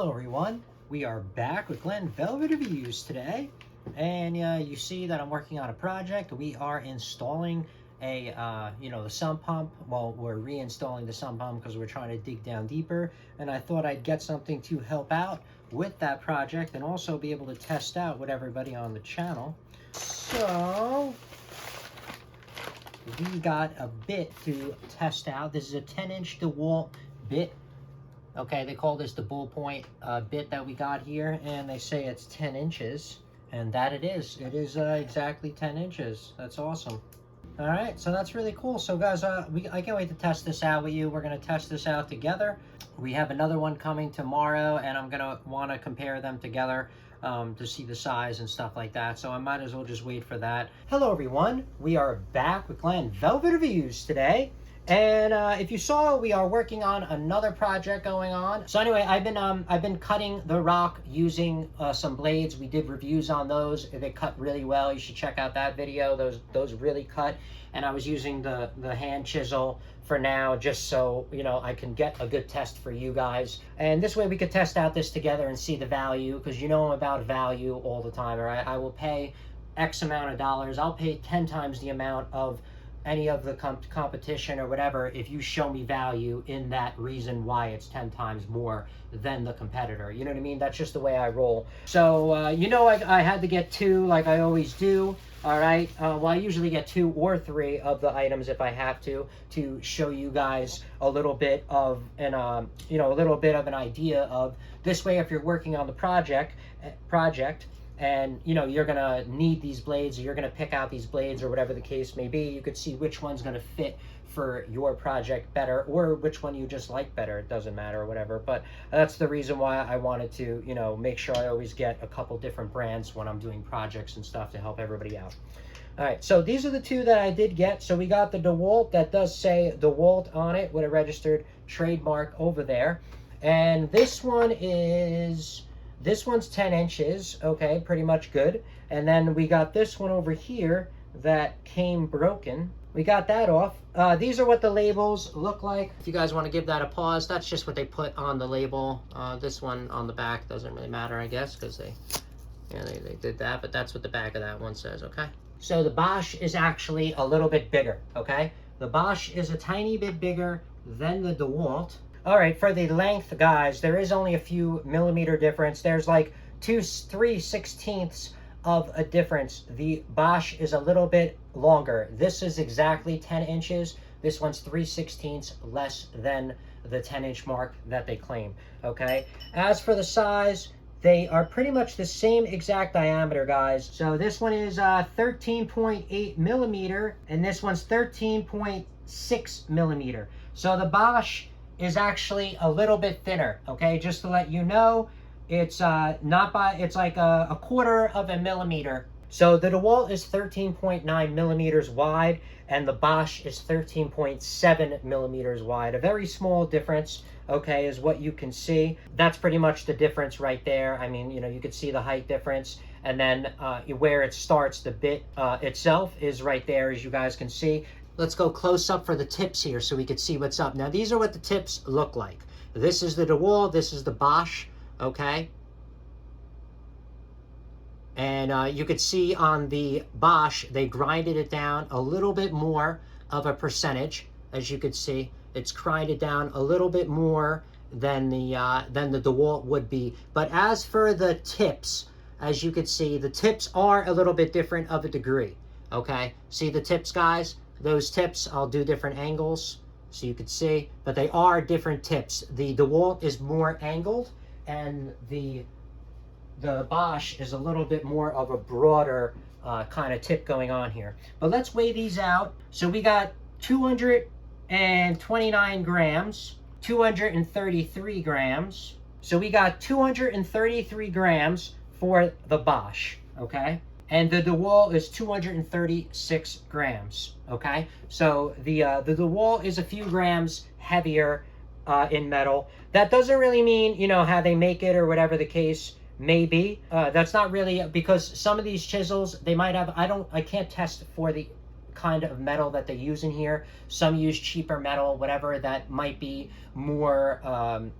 Hello everyone, we are back with Glenn Velvet Reviews today, and you see that I'm working on a project. We are installing a the sump pump. Well, we're reinstalling the sump pump because we're trying to dig down deeper, and I thought I'd get something to help out with that project and also be able to test out with everybody on the channel. So we got a bit to test out. This is a 10-inch DeWalt bit. Okay, they call this the Bull Point bit that we got here, and they say it's 10 inches, and that it is. It is exactly 10 inches. That's awesome. All right, so that's really cool. So guys, I can't wait to test this out with you. We're gonna test this out together. We have another one coming tomorrow, and I'm gonna wanna compare them together to see the size and stuff like that. So I might as well just wait for that. Hello everyone, we are back with Glenn Velvet Reviews today. And if you saw, we are working on another project going on. So anyway, I've been cutting the rock using some blades. We did reviews on those. They cut really well. You should check out that video. Those really cut. And I was using the hand chisel for now, just so I can get a good test for you guys. And this way we could test out this together and see the value, because I'm about value all the time. All right, I will pay X amount of dollars. I'll pay 10 times the amount of any of the competition or whatever if you show me value in that reason why it's 10 times more than the competitor. You know what I mean? That's just the way I roll. So I had to get two, like I always do. All right, well, I usually get 2 or 3 of the items if I have to show you guys a little bit of an a little bit of an idea of this way. If you're working on the project and you're gonna need these blades, or you're gonna pick out these blades, or whatever the case may be, you could see which one's gonna fit for your project better, or which one you just like better. It doesn't matter, or whatever. But that's the reason why I wanted to make sure I always get a couple different brands when I'm doing projects and stuff to help everybody out. All right, so these are the 2 that I did get. So we got the DeWalt that does say DeWalt on it with a registered trademark over there, and this one's 10 inches, okay, pretty much good. And then we got this one over here that came broken. We got that off. These are what the labels look like. If you guys want to give that a pause, that's just what they put on the label. This one on the back doesn't really matter, I guess, because they did that, but that's what the back of that one says, okay? So the Bosch is actually a little bit bigger, okay? The Bosch is a tiny bit bigger than the DeWalt. All right, for the length, guys, there is only a few millimeter difference. There's like 3/16 of a difference. The Bosch is a little bit longer. This is exactly 10 inches. This one's 3/16 less than the 10-inch mark that they claim, okay? As for the size, they are pretty much the same exact diameter, guys. So this one is 13.8 millimeter, and this one's 13.6 millimeter. So the Bosch is actually a little bit thinner, okay? Just to let you know, it's it's like a quarter of a millimeter. So the DeWalt is 13.9 millimeters wide, and the Bosch is 13.7 millimeters wide. A very small difference, okay, is what you can see. That's pretty much the difference right there. I mean, you could see the height difference, and then where it starts, the bit itself is right there, as you guys can see. Let's go close up for the tips here so we can see what's up. Now, these are what the tips look like. This is the DeWalt, this is the Bosch, okay? And you could see on the Bosch, they grinded it down a little bit more of a percentage. As you could see, it's grinded down a little bit more than the DeWalt would be. But as for the tips, as you could see, the tips are a little bit different of a degree, okay? See the tips, guys? Those tips, I'll do different angles so you can see, but they are different tips. The DeWalt is more angled, and the Bosch is a little bit more of a broader kind of tip going on here. But let's weigh these out. So we got 229 grams, 233 grams. So we got 233 grams for the Bosch, okay? And the DeWalt is 236 grams, okay? So the DeWalt is a few grams heavier in metal. That doesn't really mean, how they make it or whatever the case may be. That's not really, because some of these chisels, they might have, I can't test for the kind of metal that they use in here. Some use cheaper metal, whatever, that might be more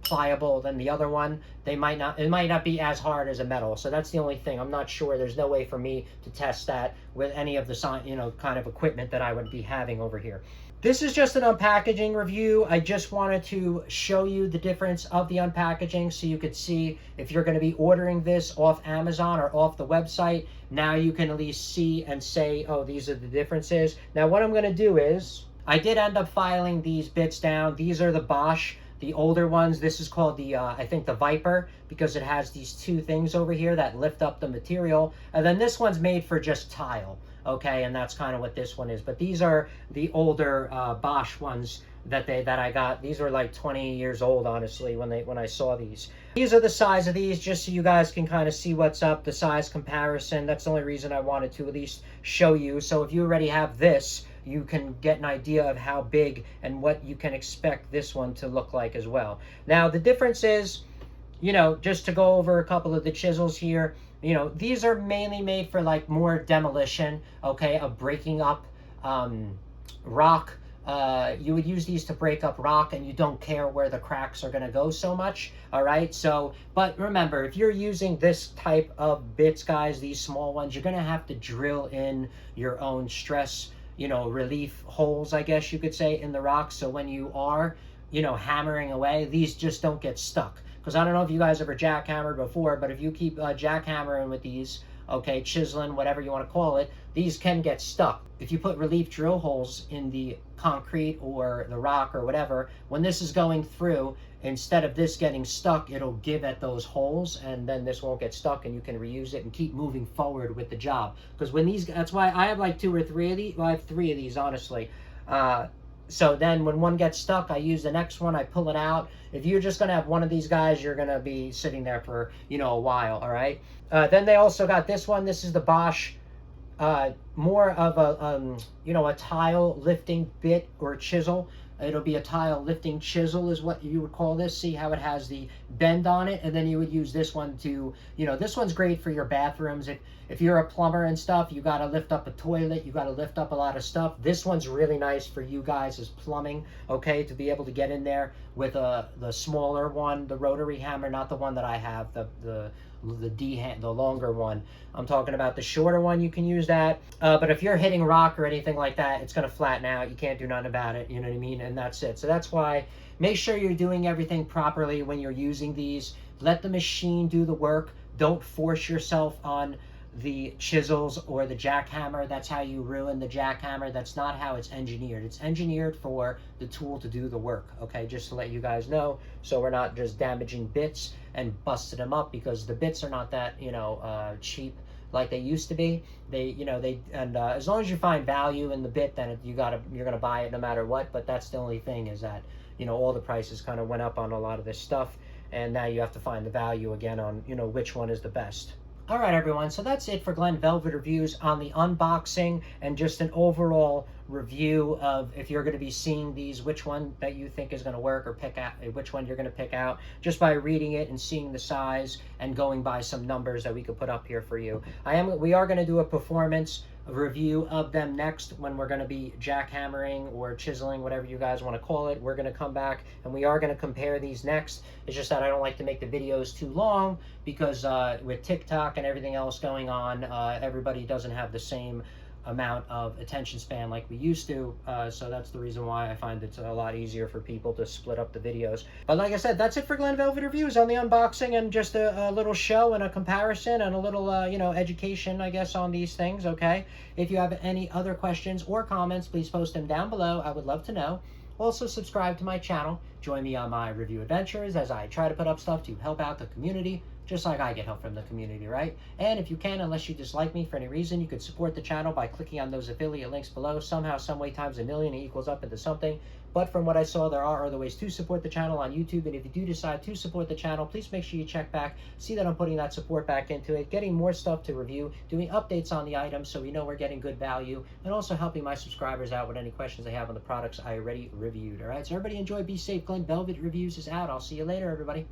pliable than the other one. It might not be as hard as a metal. So that's the only thing. I'm not sure. There's no way for me to test that with any of the, you know, kind of equipment that I would be having over here. This is just an unpackaging review. I just wanted to show you the difference of the unpackaging so you could see if you're going to be ordering this off Amazon or off the website. Now you can at least see and say, oh, these are the differences. Now what I'm going to do is, I did end up filing these bits down. These are the Bosch, the older ones. This is called the, I think the Viper, because it has these two things over here that lift up the material. And then this one's made for just tile. Okay, and that's kind of what this one is. But these are the older Bosch ones that I got. These were like 20 years old, honestly, when I saw these. These are the size of these, just so you guys can kind of see what's up, the size comparison. That's the only reason I wanted to at least show you. So if you already have this, you can get an idea of how big and what you can expect this one to look like as well. Now, the difference is, you know, just to go over a couple of the chisels here, you know, these are mainly made for like more demolition, okay, of breaking up rock. You would use these to break up rock, and you don't care where the cracks are going to go so much, all right? So, but remember, if you're using this type of bits, guys, these small ones, you're going to have to drill in your own stress, you know, relief holes, I guess you could say, in the rock. So when you are, you know, hammering away, these just don't get stuck. Because I don't know if you guys ever jackhammered before, but if you keep jackhammering with these, okay, chiseling, whatever you want to call it, these can get stuck. If you put relief drill holes in the concrete or the rock or whatever, when this is going through, instead of this getting stuck, it'll give at those holes, and then this won't get stuck, and you can reuse it and keep moving forward with the job. Because when these, that's why I have like 2 or 3 of these. Well, I have 3 of these, honestly. So then when one gets stuck, I use the next one, I pull it out. If you're just going to have one of these guys, you're going to be sitting there for, you know, a while, all right? Then they also got this one. This is the Bosch, more of a, you know, a tile lifting bit or chisel. It'll be a tile lifting chisel is what you would call this. See how it has the bend on it? And then you would use this one to, you know, this one's great for your bathrooms. If you're a plumber and stuff, you got to lift up a toilet, you got to lift up a lot of stuff. This one's really nice for you guys as plumbing, okay, to be able to get in there with the smaller one, the rotary hammer, not the one that I have, the D hand, the longer one. I'm talking about the shorter one. You can use that. But if you're hitting rock or anything like that, it's going to flatten out. You can't do nothing about it. You know what I mean? And that's it. So that's why make sure you're doing everything properly when you're using these. Let the machine do the work. Don't force yourself on the chisels or the jackhammer. That's how you ruin the jackhammer. That's not how it's engineered. It's engineered for the tool to do the work, okay, just to let you guys know, so we're not just damaging bits and busting them up, because the bits are not that, you know, cheap like they used to be. They, you know, as long as you find value in the bit, then you're gonna buy it no matter what. But that's the only thing, is that, you know, all the prices kind of went up on a lot of this stuff, and now you have to find the value again on, you know, which one is the best. All right, everyone, so that's it for Glenn Velvet Reviews on the unboxing and just an overall review of, if you're going to be seeing these, which one that you think is going to work, or pick out which one you're going to pick out just by reading it and seeing the size and going by some numbers that we could put up here for you. We are going to do a performance review of them next, when we're going to be jackhammering or chiseling, whatever you guys want to call it. We're going to come back and we are going to compare these next. It's just that I don't like to make the videos too long, because with TikTok and everything else going on, everybody doesn't have the same amount of attention span like we used to, so that's the reason why I find it's a lot easier for people to split up the videos. But like I said, that's it for Glenn Velvet Reviews on the unboxing, and just a little show and a comparison and a little you know, education, I guess, on these things, okay? If you have any other questions or comments, please post them down below. I would love to know. Also, subscribe to my channel. Join me on my review adventures as I try to put up stuff to help out the community, just like I get help from the community, right? And if you can, unless you dislike me for any reason, you could support the channel by clicking on those affiliate links below. Somehow, some way, times a million, it equals up into something. But from what I saw, there are other ways to support the channel on YouTube. And if you do decide to support the channel, please make sure you check back, see that I'm putting that support back into it, getting more stuff to review, doing updates on the items so we know we're getting good value, and also helping my subscribers out with any questions they have on the products I already reviewed. All right, so everybody enjoy, be safe. Glenn Velvet Reviews is out. I'll see you later, everybody.